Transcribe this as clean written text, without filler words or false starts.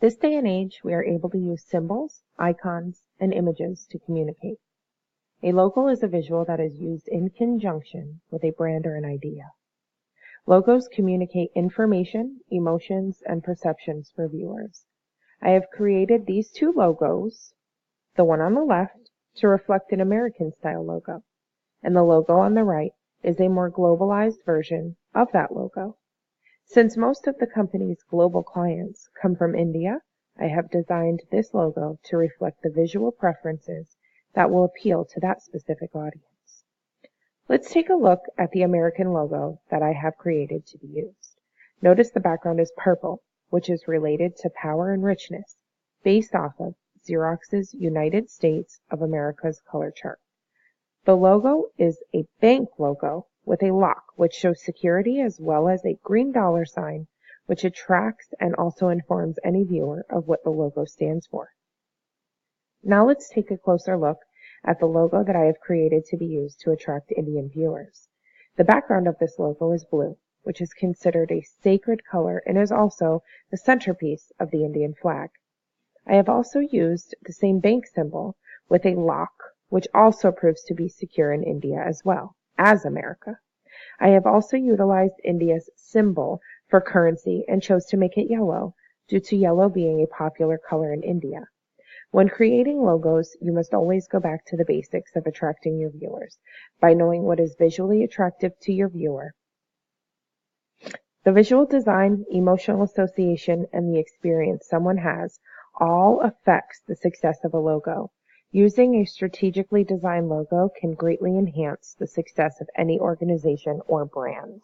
This day and age, we are able to use symbols, icons, and images to communicate. A logo is a visual that is used in conjunction with a brand or an idea. Logos communicate information, emotions, and perceptions for viewers. I have created these two logos, the one on the left, to reflect an American-style logo, and the logo on the right is a more globalized version of that logo. Since most of the company's global clients come from India, I have designed this logo to reflect the visual preferences that will appeal to that specific audience. Let's take a look at the American logo that I have created to be used. Notice the background is purple, which is related to power and richness, based off of Xerox's United States of America's color chart. The logo is a bank logo with a lock, which shows security, as well as a green dollar sign, which attracts and also informs any viewer of what the logo stands for. Now let's take a closer look at the logo that I have created to be used to attract Indian viewers. The background of this logo is blue, which is considered a sacred color and is also the centerpiece of the Indian flag. I have also used the same bank symbol with a lock, which also proves to be secure in India as well as America. I have also utilized India's symbol for currency and chose to make it yellow, due to yellow being a popular color in India. When creating logos, you must always go back to the basics of attracting your viewers by knowing what is visually attractive to your viewer. The visual design, emotional association, and the experience someone has all affects the success of a logo. Using a strategically designed logo can greatly enhance the success of any organization or brand.